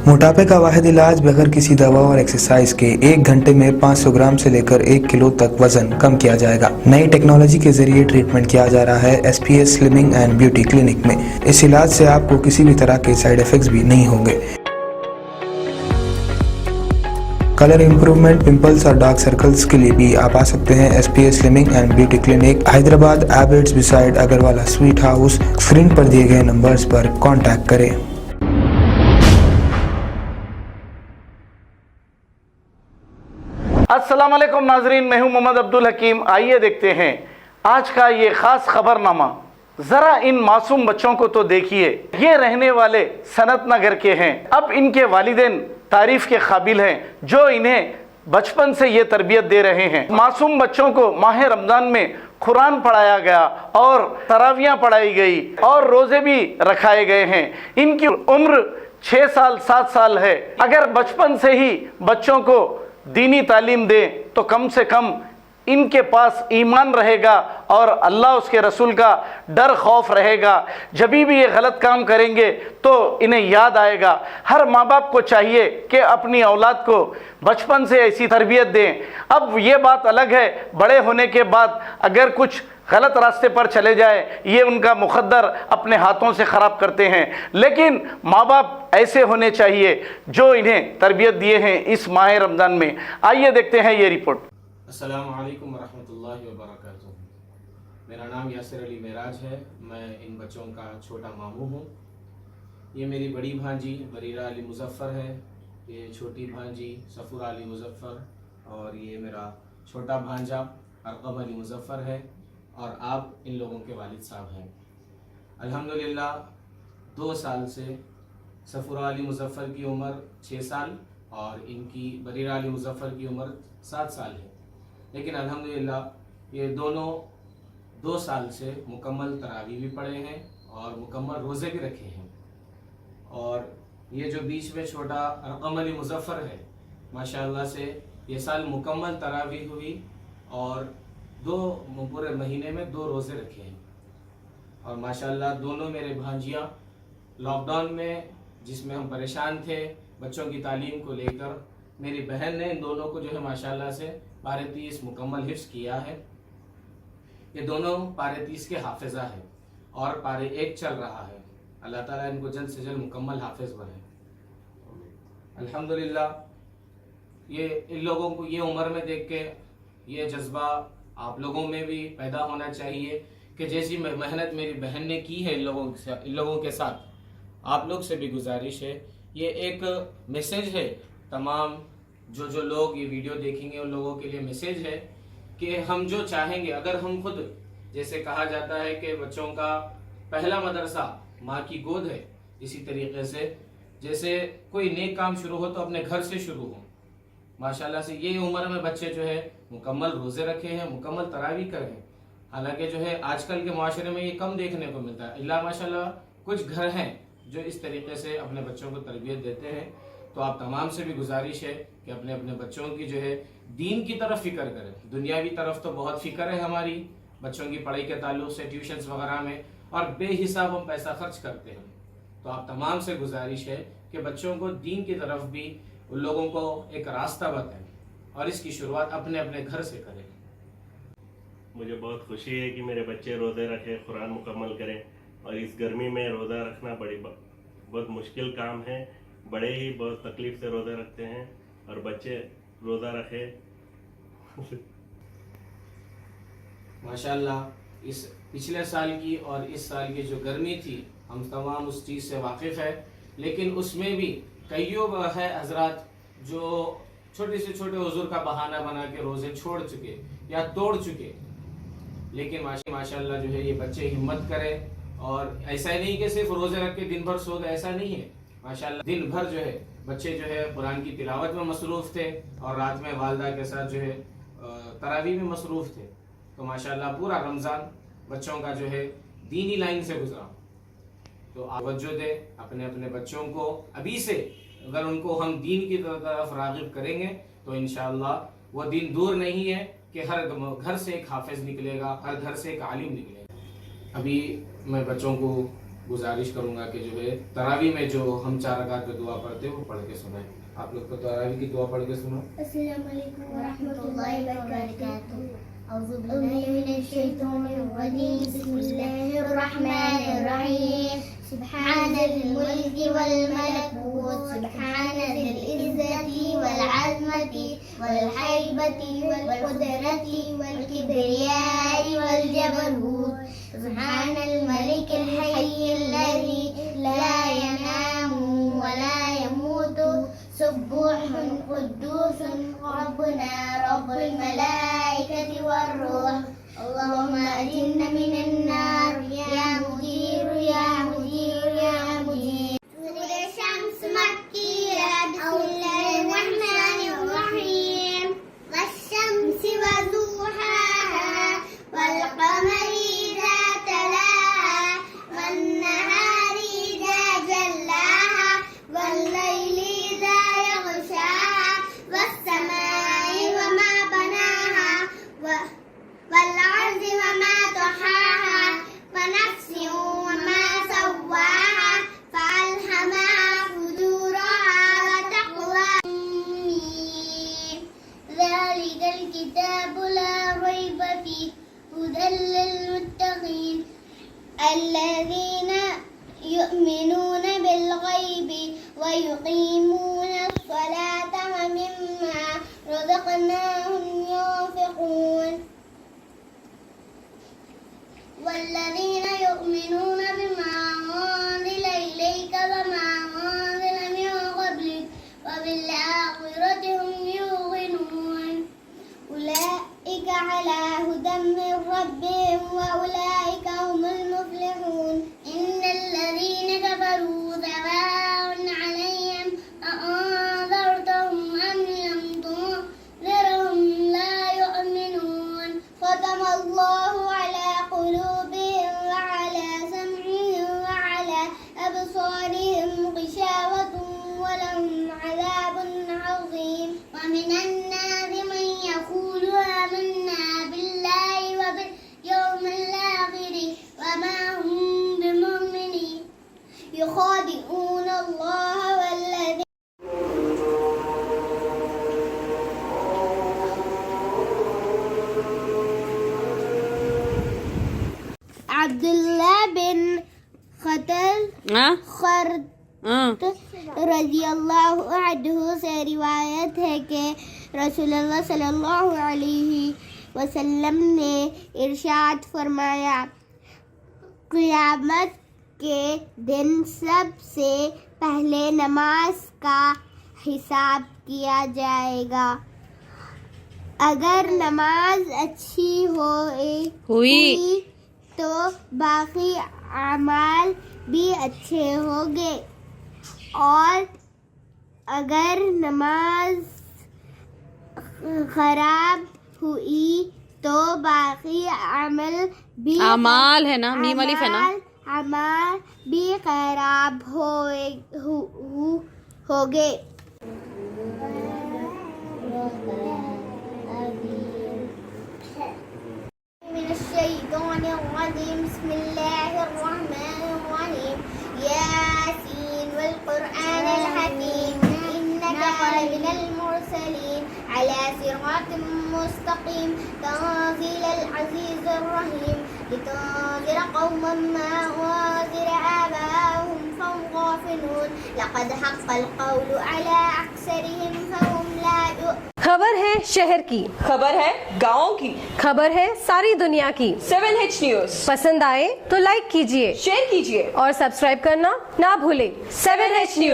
मोटापे का वाहिद इलाज बगैर किसी दवा और एक्सरसाइज के 1 घंटे में 500 ग्राम से लेकर 1 किलो तक वजन कम किया जाएगा। नई टेक्नोलॉजी के जरिए ट्रीटमेंट किया जा रहा है SPS slimming and beauty clinic में। इस इलाज से आपको किसी भी तरह के साइड इफेक्ट्स भी नहीं होंगे। कलर इंप्रूवमेंट, पिंपल्स और डार्क सर्कल्स के लिए भी आप आ सकते हैं SPS slimming and beauty clinic, Hyderabad, एबर्ट्स beside Agarwala sweet house. Screen पर दिए गए नंबर्स पर कॉन्टैक्ट करें। अस्सलाम वालेकुम नाजरीन, मैं हूं मोहम्मद अब्दुल हकीम। आइए देखते हैं आज का ये खास खबरनामा। जरा इन मासूम बच्चों को तो देखिए, ये रहने वाले सनत नगर के हैं। अब इनके वालिदैन तारीफ के काबिल हैं जो इन्हें बचपन से ये तरबियत दे रहे हैं। मासूम बच्चों को माह रमजान में कुरान पढ़ाया गया और तरावियाँ पढ़ाई गई और रोज़े भी रखाए गए हैं। इनकी उम्र 6 साल 7 साल है। अगर बचपन से ही बच्चों को दीनी तालीम दें तो कम से कम इनके पास ईमान रहेगा और अल्लाह उसके रसूल का डर खौफ रहेगा। जब भी ये गलत काम करेंगे तो इन्हें याद आएगा। हर माँ बाप को चाहिए कि अपनी औलाद को बचपन से ऐसी तरबियत दें। अब ये बात अलग है, बड़े होने के बाद अगर कुछ गलत रास्ते पर चले जाए, ये उनका मुकद्दर अपने हाथों से ख़राब करते हैं। लेकिन माँ बाप ऐसे होने चाहिए जो इन्हें तरबियत दिए हैं इस माह रमज़ान में। आइए देखते हैं ये रिपोर्ट। अस्सलाम वालेकुम वरहमतुल्लाहि वबरकातुहू। मेरा नाम यासिर अली मेराज है। मैं इन बच्चों का छोटा मामू हूँ। ये मेरी बड़ी भांजी बरीरा अली मुजफ्फ़र है, ये छोटी भांजी सफ़ूरा अली मुजफ्फ़र और ये मेरा छोटा भांजा अरक़म अली मुजफ्फ़र है और आप इन लोगों के वालिद साहब हैं। अल्हम्दुलिल्लाह 2 साल से सफ़ूरा अली मुजफ्फ़र की उम्र 6 साल और इनकी बरीरा अली मुजफ्फ़र की उम्र 7 साल है। लेकिन अल्हम्दुलिल्लाह ये दोनों 2 साल से मुकम्मल तरावी भी पढ़े हैं और मुकम्मल रोज़े भी रखे हैं। और ये जो बीच में छोटा अरक़म अली मुजफ्फ़र है, माशाअल्लाह से ये साल मुकम्मल तरावी हुई और 2 पूरे महीने में 2 रोज़े रखे हैं। और माशाअल्लाह दोनों मेरे भांजियाँ लॉकडाउन में जिसमें हम परेशान थे बच्चों की तालीम को लेकर, मेरी बहन ने इन दोनों को जो है माशाअल्लाह से पारे 30 मुकम्मल हिफ्ज़ किया है। ये दोनों पारे 30 के हाफिज़ा है और पारे 1 चल रहा है। अल्लाह ताला इनको जल्द से जल्द मुकम्मल हाफिज़ बने। अल्हम्दुलिल्लाह ये इन लोगों को ये उम्र में देख के ये जज्बा आप लोगों में भी पैदा होना चाहिए कि जैसी मेहनत मेरी बहन ने की है इन लोगों के साथ, आप लोग से भी गुजारिश है। ये एक मैसेज है तमाम जो लोग ये वीडियो देखेंगे उन लोगों के लिए मैसेज है कि हम जो चाहेंगे, अगर हम खुद, जैसे कहा जाता है कि बच्चों का पहला मदरसा माँ की गोद है, इसी तरीके से जैसे कोई नेक काम शुरू हो तो अपने घर से शुरू हो। माशाल्लाह से ये उम्र में बच्चे जो है मुकम्मल रोज़े रखे हैं, मुकम्मल तरावी कर हैं। हालांकि जो है आजकल के माशरे में ये कम देखने को मिलता है। अल्लाह माशाल्लाह कुछ घर हैं जो इस तरीके से अपने बच्चों को तरबियत देते हैं। तो आप तमाम से भी गुजारिश है कि अपने अपने बच्चों की जो है दीन की तरफ फ़िक्र करें। दुनियावी तरफ तो बहुत फ़िक्र है हमारी बच्चों की पढ़ाई के ताल्लुक से, ट्यूशन्स वगैरह में, और बेहिसाब हम पैसा खर्च करते हैं। तो आप तमाम से गुजारिश है कि बच्चों को दीन की तरफ भी उन लोगों को एक रास्ता बताएं और इसकी शुरुआत अपने अपने घर से करें। मुझे बहुत खुशी है कि मेरे बच्चे रोज़े रखें, कुरान मुकम्मल करें। और इस गर्मी में रोज़ा रखना बहुत मुश्किल काम है। बड़े ही बहुत तकलीफ से रोज़ा रखते हैं और बच्चे रोज़ा रखें। माशाल्लाह इस पिछले साल की और इस साल की जो गर्मी थी, हम तमाम उस चीज़ से वाकिफ़ है। लेकिन उसमें भी कईयों है हजरात जो छोटे से छोटे हुजूर का बहाना बना के रोज़े छोड़ चुके या तोड़ चुके। लेकिन माशाल्लाह जो है ये बच्चे हिम्मत करें और ऐसा ही नहीं कि सिर्फ रोज़े रख के दिन भर सो गए, ऐसा नहीं है। माशाल्लाह दिन भर जो है बच्चे जो है कुरान की तिलावत में मसरूफ़ थे और रात में वालिदा के साथ जो है तरावी में मसरूफ़ थे। तो माशाल्लाह पूरा रमज़ान बच्चों का जो है दीनी लाइन से गुजरा। तो तवज्जो दे अपने अपने बच्चों को अभी से, अगर उनको हम दीन की तरफ राग़िब करेंगे तो इंशाअल्लाह वो दिन दूर नहीं है कि हर घर से एक हाफिज़ निकलेगा, हर घर से एक आलिम निकलेगा। अभी मैं बच्चों को गुजारिश करूंगा कि जो है तरावी में जो हम 4 रकात में दुआ पढ़ते हैं वो पढ़ के सुनाएं। आप लोग को तरावी की दुआ पढ़ के सुनो। अस्सलाम वालेकुम व रहमतुल्लाहि व बरकातहू। औज़ु बिल्लाहि मिनश शैतानिर रजीम। बिस्मिल्लाहिर रहमानिर रहीम। सुब्हानल मुल्की वल मलकूत। सुब्हानल इज़्ज़ति वल अज़मति वल हैबति वल कुदरति वल किब्रियाइ वल जबरूत। सुब्हानल मलिकिल हय्यिल लज़ी ला यनामु व ला यमूतु। सुब्बुहुन कुद्दूसुन रब्बुना रब्बुल मलाइकति वर्रूह। अल्लाहुम्मा अजिरना मिनन नार या मुजीर या मुजीर या मुजीर। सूरह शम्स मक्किया। बिस्मिल्लाहिर रहमानिर रहीम। वश्शम्सि वज़ुहाहा वल क़मरि इज़ा तलाहा वन नहारि इज़ा जल्लाहा वल लैलि इज़ा यग़शाहा वस्समाइ वमा बनाहा वल अर्ज़ि वमा तहाहा वनफ्सिन वमा सव्वाहा फअल्हमाहा फुजूरहा वतक़वाहा। ज़ालिकल किताबु ला रैब फीह हुदल लिलमुत्तक़ीन الذين يؤمنون بالغيب ويقيمون الصلاة ومما رزقناهم ينفقون والذين يؤمنون بما أنزل إليك وما أنزل من قبلك وبالآخرة هم يوقنون أولئك على هدى من ربهم وأولئك هم المفلحون. إن الذين كفروا سواء عليهم أأنذرتهم أم لم تنذرهم لا يؤمنون. ختم الله على قلوبهم وعلى سمعهم وعلى أبصارهم غشاوة ولهم عذاب عظيم. ومن الناس من يقول آمنا بالله وباليوم الآخر وما هم بمؤمنين يخادعون الله والذين عبد الله بن खर्द रजी अल्लाह अन्हु से रिवायत है कि रसूलुल्लाह सल्लल्लाहु अलैहि वसल्लम ने इरशाद फरमाया, क़यामत के दिन सबसे पहले नमाज का हिसाब किया जाएगा। अगर नमाज अच्छी हुई तो बाकी अमाल भी अच्छे होंगे और अगर नमाज खराब हुई तो बाकी अमाल है ना, मीम अलिफ है ना, अमाल भी खराब होगे। बिस्मिल्लाहिर्रहमानिर्रहीम। यासीन वल क़ुरआनिल हकीम इन्नका लमिनल मुरसलीन अला सिरातिम मुस्तक़ीम तंज़ीलल अज़ीज़िर रहीम लितुनज़िर क़ौमन मा उनज़िर आबाहुम फ़हुम गाफ़िलून लक़द हक़्क़ल क़ौलु अला अक्सरिहिम फ़हुम ला यु'मिनून। खबर है शहर की, खबर है गाँव की, खबर है सारी दुनिया की। 7H न्यूज़ पसंद आए तो लाइक कीजिए, शेयर कीजिए और सब्सक्राइब करना ना भूलें। 7H news.